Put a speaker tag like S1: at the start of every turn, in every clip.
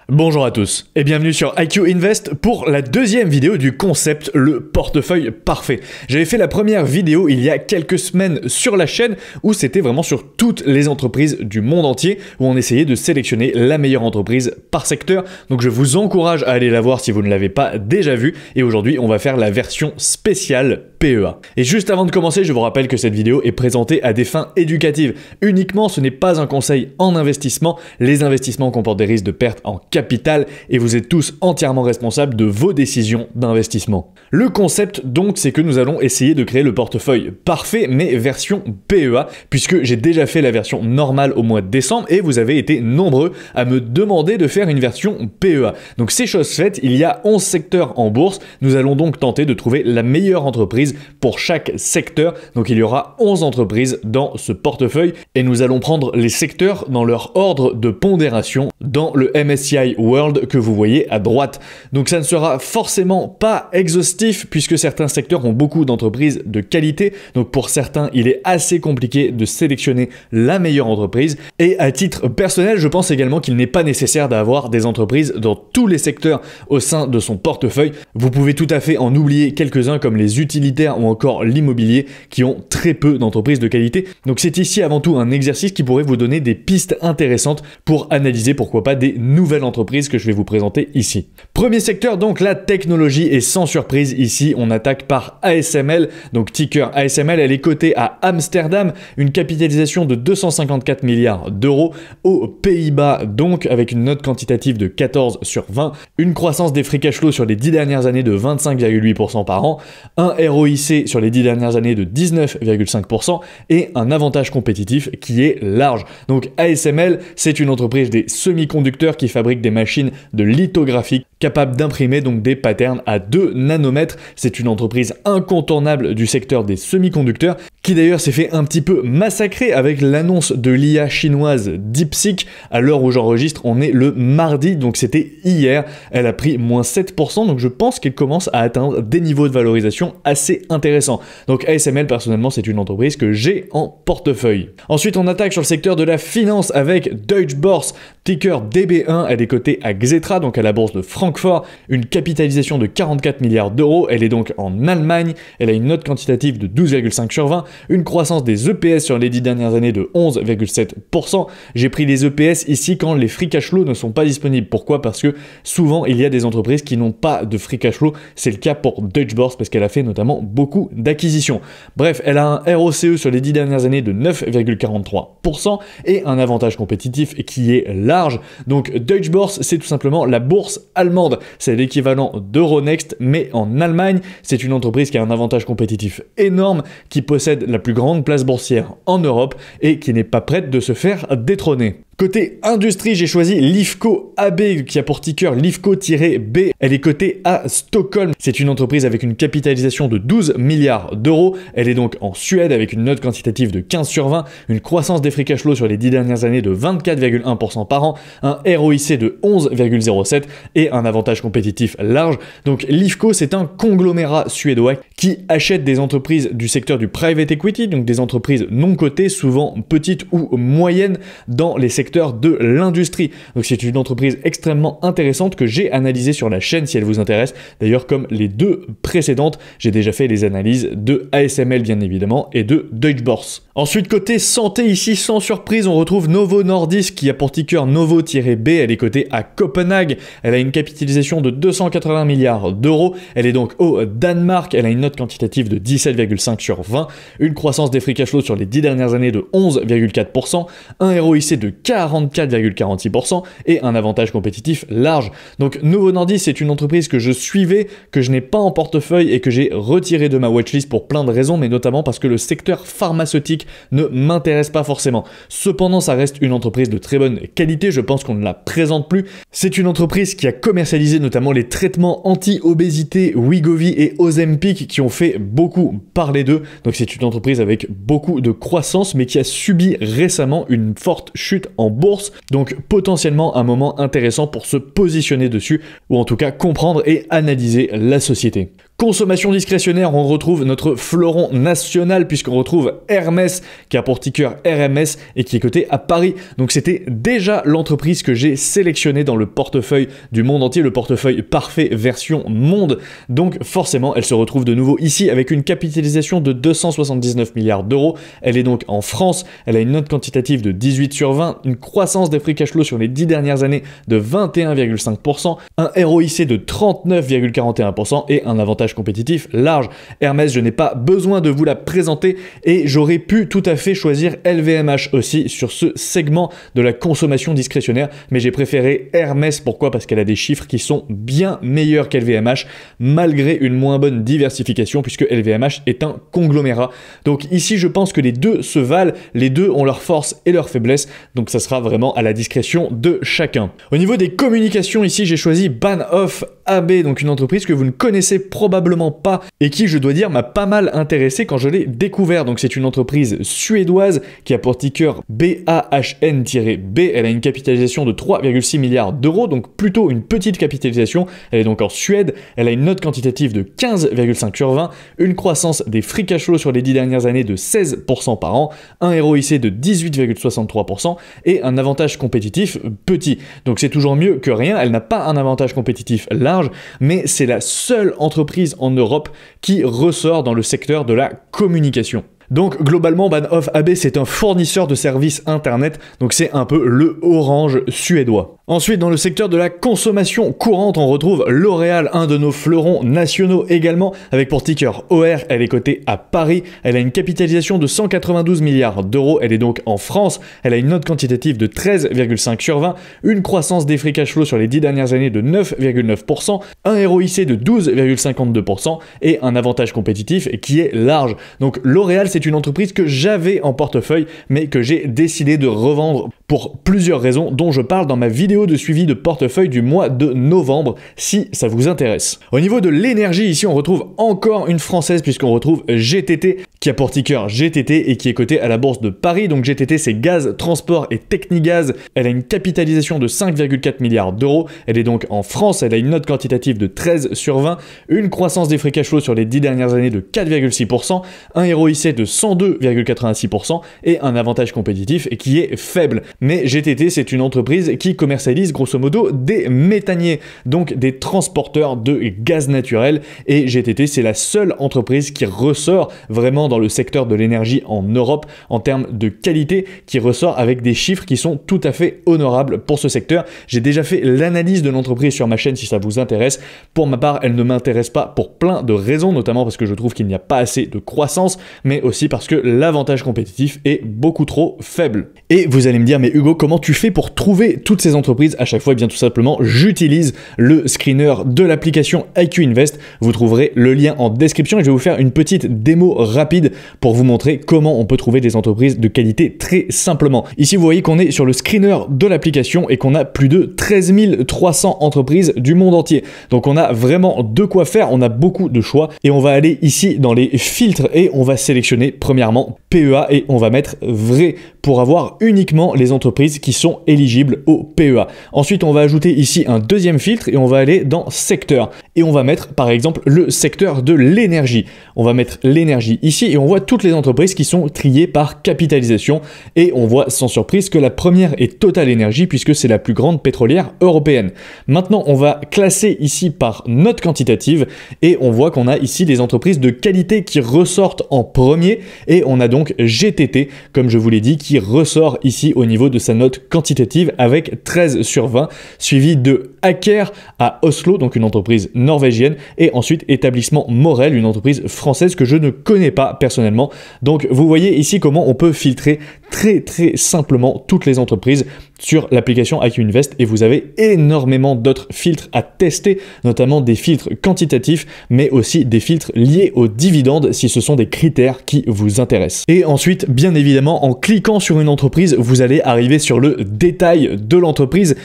S1: Bonjour à tous et bienvenue sur IQ Invest pour la deuxième vidéo du concept le portefeuille parfait. J'avais fait la première vidéo il y a quelques semaines sur la chaîne où c'était vraiment sur toutes les entreprises du monde entier où on essayait de sélectionner la meilleure entreprise par secteur. Donc je vous encourage à aller la voir si vous ne l'avez pas déjà vue et aujourd'hui on va faire la version spéciale PEA. Et juste avant de commencer, je vous rappelle que cette vidéo est présentée à des fins éducatives. Uniquement, ce n'est pas un conseil en investissement. Les investissements comportent des risques de perte en capital et vous êtes tous entièrement responsables de vos décisions d'investissement. Le concept donc, c'est que nous allons essayer de créer le portefeuille parfait mais version PEA puisque j'ai déjà fait la version normale au mois de décembre et vous avez été nombreux à me demander de faire une version PEA. Donc c'est chose faite, il y a 11 secteurs en bourse. Nous allons donc tenter de trouver la meilleure entreprise pour chaque secteur. Donc il y aura 11 entreprises dans ce portefeuille et nous allons prendre les secteurs dans leur ordre de pondération dans le MSCI World que vous voyez à droite. Donc ça ne sera forcément pas exhaustif puisque certains secteurs ont beaucoup d'entreprises de qualité. Donc pour certains, il est assez compliqué de sélectionner la meilleure entreprise. Et à titre personnel, je pense également qu'il n'est pas nécessaire d'avoir des entreprises dans tous les secteurs au sein de son portefeuille. Vous pouvez tout à fait en oublier quelques-uns comme les utilitaires ou encore l'immobilier qui ont très peu d'entreprises de qualité. Donc c'est ici avant tout un exercice qui pourrait vous donner des pistes intéressantes pour analyser pourquoi pas des nouvelles entreprises que je vais vous présenter ici. Premier secteur donc la technologie et sans surprise ici on attaque par ASML, donc ticker ASML, elle est cotée à Amsterdam, une capitalisation de 254 milliards d'euros aux Pays-Bas donc avec une note quantitative de 14 sur 20, une croissance des free cash flow sur les 10 dernières années de 25,8% par an, un ROIC sur les 10 dernières années de 19,5% et un avantage compétitif qui est large. Donc ASML c'est une entreprise des semi-conducteurs qui fabrique des machines de lithographie capables d'imprimer donc des patterns à 2 nanomètres. C'est une entreprise incontournable du secteur des semi-conducteurs qui d'ailleurs s'est fait un petit peu massacrer avec l'annonce de l'IA chinoise DeepSeek. À l'heure où j'enregistre, on est le mardi, donc c'était hier. Elle a pris moins 7%, donc je pense qu'elle commence à atteindre des niveaux de valorisation assez intéressants. Donc ASML, personnellement, c'est une entreprise que j'ai en portefeuille. Ensuite, on attaque sur le secteur de la finance avec Deutsche Börse, ticker DB1, elle est cotée à Xetra, donc à la bourse de Francfort, une capitalisation de 44 milliards d'euros, elle est donc en Allemagne, elle a une note quantitative de 12,5 sur 20, une croissance des EPS sur les 10 dernières années de 11,7%. J'ai pris les EPS ici quand les free cash flow ne sont pas disponibles. Pourquoi? Parce que souvent il y a des entreprises qui n'ont pas de free cash flow, c'est le cas pour Deutsche Börse parce qu'elle a fait notamment beaucoup d'acquisitions. Bref, elle a un ROCE sur les 10 dernières années de 9,43% et un avantage compétitif qui est large. Donc Deutsche Börse, c'est tout simplement la bourse allemande. C'est l'équivalent d'Euronext, mais en Allemagne. C'est une entreprise qui a un avantage compétitif énorme, qui possède la plus grande place boursière en Europe et qui n'est pas prête de se faire détrôner. Côté industrie, j'ai choisi Lifco AB qui a pour ticker Lifco-B. Elle est cotée à Stockholm. C'est une entreprise avec une capitalisation de 12 milliards d'euros. Elle est donc en Suède avec une note quantitative de 15 sur 20, une croissance des free cash flow sur les 10 dernières années de 24,1% par an, un ROIC de 11,07 et un avantage compétitif large. Donc Lifco, c'est un conglomérat suédois qui achète des entreprises du secteur du private equity, donc des entreprises non cotées, souvent petites ou moyennes dans les secteurs de l'industrie. Donc c'est une entreprise extrêmement intéressante que j'ai analysée sur la chaîne si elle vous intéresse. D'ailleurs, comme les deux précédentes, j'ai déjà fait les analyses de ASML bien évidemment et de Deutsche Börse. Ensuite, côté santé, ici sans surprise, on retrouve Novo Nordisk qui a pour ticker Novo-B. Elle est cotée à Copenhague. Elle a une capitalisation de 280 milliards d'euros. Elle est donc au Danemark. Elle a une note quantitative de 17,5 sur 20, une croissance des free cash flow sur les 10 dernières années de 11,4%, un ROIC de 44,46% et un avantage compétitif large. Donc Novo Nordisk, c'est une entreprise que je suivais, que je n'ai pas en portefeuille et que j'ai retiré de ma watchlist pour plein de raisons, mais notamment parce que le secteur pharmaceutique ne m'intéresse pas forcément. Cependant, ça reste une entreprise de très bonne qualité, je pense qu'on ne la présente plus. C'est une entreprise qui a commercialisé notamment les traitements anti-obésité Wegovy et Ozempic qui ont fait beaucoup parler d'eux. Donc c'est une entreprise avec beaucoup de croissance mais qui a subi récemment une forte chute en bourse. Donc potentiellement un moment intéressant pour se positionner dessus ou en tout cas comprendre et analyser la société. Consommation discrétionnaire, on retrouve notre fleuron national puisqu'on retrouve Hermès qui a pour ticker RMS et qui est coté à Paris. Donc c'était déjà l'entreprise que j'ai sélectionnée dans le portefeuille du monde entier, le portefeuille parfait version monde. Donc forcément, elle se retrouve de nouveau ici avec une capitalisation de 279 milliards d'euros. Elle est donc en France, elle a une note quantitative de 18 sur 20, une croissance des free cash flow sur les 10 dernières années de 21,5%, un ROIC de 39,41% et un avantage compétitif large. Hermès, je n'ai pas besoin de vous la présenter et j'aurais pu tout à fait choisir LVMH aussi sur ce segment de la consommation discrétionnaire, mais j'ai préféré Hermès. Pourquoi? Parce qu'elle a des chiffres qui sont bien meilleurs qu'LVMH malgré une moins bonne diversification puisque LVMH est un conglomérat. Donc ici, je pense que les deux se valent, les deux ont leurs forces et leurs faiblesses, donc ça sera vraiment à la discrétion de chacun. Au niveau des communications, ici, j'ai choisi Bahnhof AB, donc une entreprise que vous ne connaissez probablement pas et qui, je dois dire, m'a pas mal intéressé quand je l'ai découvert. Donc c'est une entreprise suédoise qui a pour ticker BAHN-B. Elle a une capitalisation de 3,6 milliards d'euros, donc plutôt une petite capitalisation. Elle est donc en Suède. Elle a une note quantitative de 15,5 sur 20, une croissance des free cash flow sur les 10 dernières années de 16% par an, un ROIC de 18,63% et un avantage compétitif petit. Donc c'est toujours mieux que rien. Elle n'a pas un avantage compétitif large, mais c'est la seule entreprise en Europe qui ressort dans le secteur de la communication. Donc globalement, Bahnhof AB, c'est un fournisseur de services internet, donc c'est un peu le Orange suédois. Ensuite, dans le secteur de la consommation courante, on retrouve L'Oréal, un de nos fleurons nationaux également, avec pour ticker OR, elle est cotée à Paris, elle a une capitalisation de 192 milliards d'euros, elle est donc en France, elle a une note quantitative de 13,5 sur 20, une croissance des free cash flow sur les 10 dernières années de 9,9%, un ROIC de 12,52% et un avantage compétitif qui est large. Donc L'Oréal, c'est une entreprise que j'avais en portefeuille, mais que j'ai décidé de revendre pour plusieurs raisons, dont je parle dans ma vidéo de suivi de portefeuille du mois de novembre, si ça vous intéresse. Au niveau de l'énergie, ici, on retrouve encore une française, puisqu'on retrouve GTT, qui a pour ticker GTT et qui est coté à la bourse de Paris. Donc GTT, c'est Gaz, Transport et Technigaz. Elle a une capitalisation de 5,4 milliards d'euros. Elle est donc en France, elle a une note quantitative de 13 sur 20, une croissance des free cash flow sur les 10 dernières années de 4,6%, un ROIC de 102,86% et un avantage compétitif qui est faible. Mais GTT, c'est une entreprise qui commercialise grosso modo des méthaniers, donc des transporteurs de gaz naturel, et GTT, c'est la seule entreprise qui ressort vraiment dans le secteur de l'énergie en Europe en termes de qualité, qui ressort avec des chiffres qui sont tout à fait honorables pour ce secteur. J'ai déjà fait l'analyse de l'entreprise sur ma chaîne si ça vous intéresse. Pour ma part, elle ne m'intéresse pas pour plein de raisons, notamment parce que je trouve qu'il n'y a pas assez de croissance, mais aussi parce que l'avantage compétitif est beaucoup trop faible. Et vous allez me dire, mais Hugo, comment tu fais pour trouver toutes ces entreprises à chaque fois? Eh bien tout simplement, j'utilise le screener de l'application IQ Invest. Vous trouverez le lien en description et je vais vous faire une petite démo rapide pour vous montrer comment on peut trouver des entreprises de qualité très simplement. Ici, vous voyez qu'on est sur le screener de l'application et qu'on a plus de 13 300 entreprises du monde entier. Donc on a vraiment de quoi faire, on a beaucoup de choix et on va aller ici dans les filtres et on va sélectionner premièrement PEA et on va mettre vrai pour avoir uniquement les entreprises qui sont éligibles au PEA. Ensuite, on va ajouter ici un deuxième filtre et on va aller dans secteur. Et on va mettre par exemple le secteur de l'énergie. On va mettre l'énergie ici et on voit toutes les entreprises qui sont triées par capitalisation. Et on voit sans surprise que la première est Total Energy puisque c'est la plus grande pétrolière européenne. Maintenant, on va classer ici par note quantitative et on voit qu'on a ici des entreprises de qualité qui ressortent en premier et on a donc GTT, comme je vous l'ai dit, qui ressort ici au niveau de sa note quantitative avec 13 sur 20, suivi de Aker à Oslo, donc une entreprise norvégienne, et ensuite Établissement Morel, une entreprise française que je ne connais pas personnellement. Donc vous voyez ici comment on peut filtrer très simplement toutes les entreprises sur l'application IQ Invest et vous avez énormément d'autres filtres à tester, notamment des filtres quantitatifs, mais aussi des filtres liés aux dividendes si ce sont des critères qui vous intéressent. Et ensuite, bien évidemment, en cliquant sur une entreprise, vous allez arriver sur le détail de l'entreprise,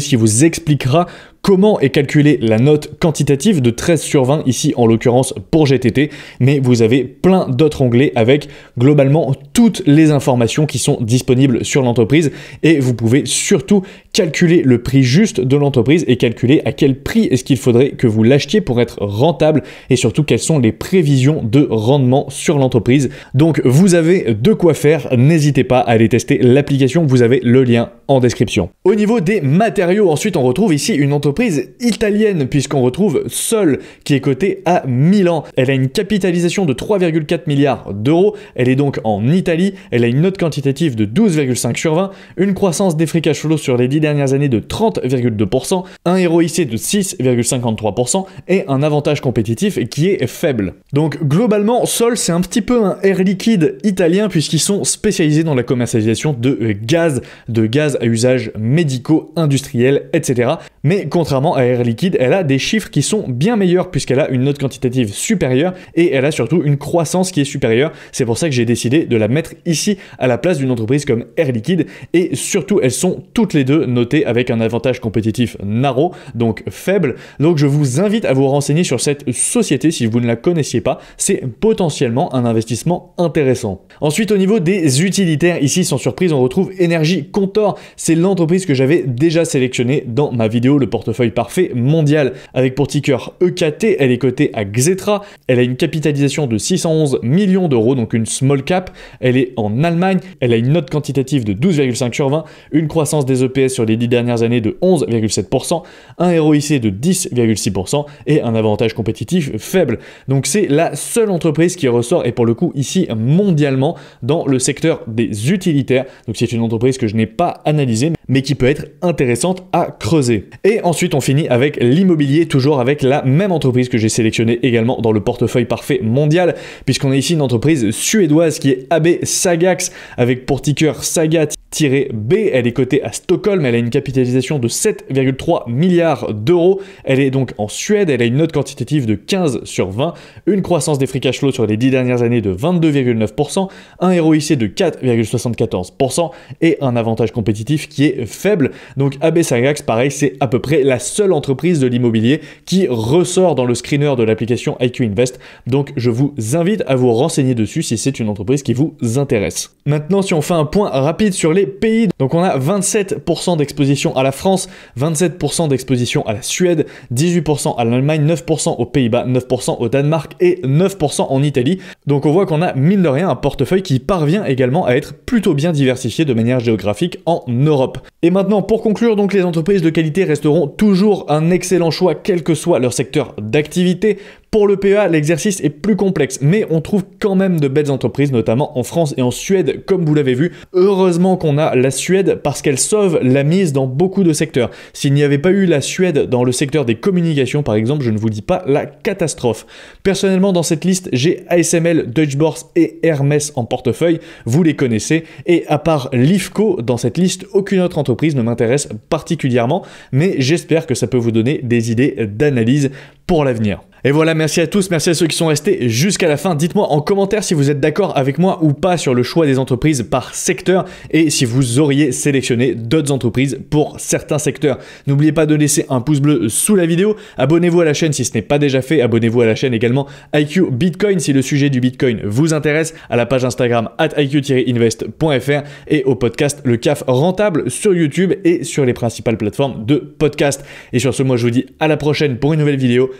S1: qui vous expliquera comment est calculée la note quantitative de 13 sur 20, ici en l'occurrence pour GTT, mais vous avez plein d'autres onglets avec globalement toutes les informations qui sont disponibles sur l'entreprise. et vous pouvez surtout calculer le prix juste de l'entreprise et calculer à quel prix est-ce qu'il faudrait que vous l'achetiez pour être rentable et surtout quelles sont les prévisions de rendement sur l'entreprise. Donc vous avez de quoi faire, n'hésitez pas à aller tester l'application, vous avez le lien en description. Au niveau des matériaux, ensuite on retrouve ici une entreprise italienne puisqu'on retrouve Sol qui est cotée à Milan. Elle a une capitalisation de 3,4 milliards d'euros, elle est donc en Italie, elle a une note quantitative de 12,5 sur 20, une croissance des free cash flow sur les 10 dernières années de 30,2%, un ROIC de 6,53% et un avantage compétitif qui est faible. Donc globalement, Sol c'est un petit peu un Air Liquide italien puisqu'ils sont spécialisés dans la commercialisation de gaz à usage médicaux, industriels, etc. Mais contrairement à Air Liquide, elle a des chiffres qui sont bien meilleurs puisqu'elle a une note quantitative supérieure et elle a surtout une croissance qui est supérieure. C'est pour ça que j'ai décidé de la mettre ici à la place d'une entreprise comme Air Liquide et surtout elles sont toutes les deux notées avec un avantage compétitif narrow, donc faible. Donc je vous invite à vous renseigner sur cette société si vous ne la connaissiez pas. C'est potentiellement un investissement intéressant. Ensuite au niveau des utilitaires, ici sans surprise on retrouve Énergie Contor. C'est l'entreprise que j'avais déjà sélectionnée dans ma vidéo le portefeuille parfait mondial. Avec pour ticker EKT, elle est cotée à Xetra, elle a une capitalisation de 611 millions d'euros, donc une small cap, elle est en Allemagne, elle a une note quantitative de 12,5 sur 20, une croissance des EPS sur les 10 dernières années de 11,7%, un ROIC de 10,6% et un avantage compétitif faible. Donc c'est la seule entreprise qui ressort et pour le coup ici mondialement dans le secteur des utilitaires. Donc c'est une entreprise que je n'ai pas analysée mais qui peut être intéressante à creuser. Et ensuite on finit avec l'immobilier, toujours avec la même entreprise que j'ai sélectionnée également dans le portefeuille parfait mondial, puisqu'on a ici une entreprise suédoise qui est AB Sagax, avec pour ticker Saga-B, elle est cotée à Stockholm, elle a une capitalisation de 7,3 milliards d'euros, elle est donc en Suède, elle a une note quantitative de 15 sur 20, une croissance des free cash flow sur les 10 dernières années de 22,9%, un ROIC de 4,74% et un avantage compétitif qui est faible. Donc AB Sagax, pareil, c'est à peu près la seule entreprise de l'immobilier qui ressort dans le screener de l'application IQ Invest. Donc je vous invite à vous renseigner dessus si c'est une entreprise qui vous intéresse. Maintenant, si on fait un point rapide sur les pays, donc on a 27% d'exposition à la France, 27% d'exposition à la Suède, 18% à l'Allemagne, 9% aux Pays-Bas, 9% au Danemark et 9% en Italie. Donc on voit qu'on a mine de rien un portefeuille qui parvient également à être plutôt bien diversifié de manière géographique en Europe. Et maintenant, pour conclure, donc les entreprises de qualité resteront toujours un excellent choix, quel que soit leur secteur d'activité. Pour le PEA, l'exercice est plus complexe, mais on trouve quand même de belles entreprises, notamment en France et en Suède, comme vous l'avez vu. Heureusement qu'on a la Suède parce qu'elle sauve la mise dans beaucoup de secteurs. S'il n'y avait pas eu la Suède dans le secteur des communications, par exemple, je ne vous dis pas la catastrophe. Personnellement, dans cette liste, j'ai ASML, Deutsche Börse et Hermès en portefeuille. Vous les connaissez. Et à part l'IFCO, dans cette liste, aucune autre entreprise ne m'intéresse particulièrement, mais j'espère que ça peut vous donner des idées d'analyse pour l'avenir. Et voilà, merci à tous, merci à ceux qui sont restés jusqu'à la fin. Dites-moi en commentaire si vous êtes d'accord avec moi ou pas sur le choix des entreprises par secteur et si vous auriez sélectionné d'autres entreprises pour certains secteurs. N'oubliez pas de laisser un pouce bleu sous la vidéo, abonnez-vous à la chaîne si ce n'est pas déjà fait, abonnez-vous à la chaîne également IQ Bitcoin si le sujet du Bitcoin vous intéresse, à la page Instagram @iq-invest.fr et au podcast Le CAF Rentable sur YouTube et sur les principales plateformes de podcast. Et sur ce, moi je vous dis à la prochaine pour une nouvelle vidéo.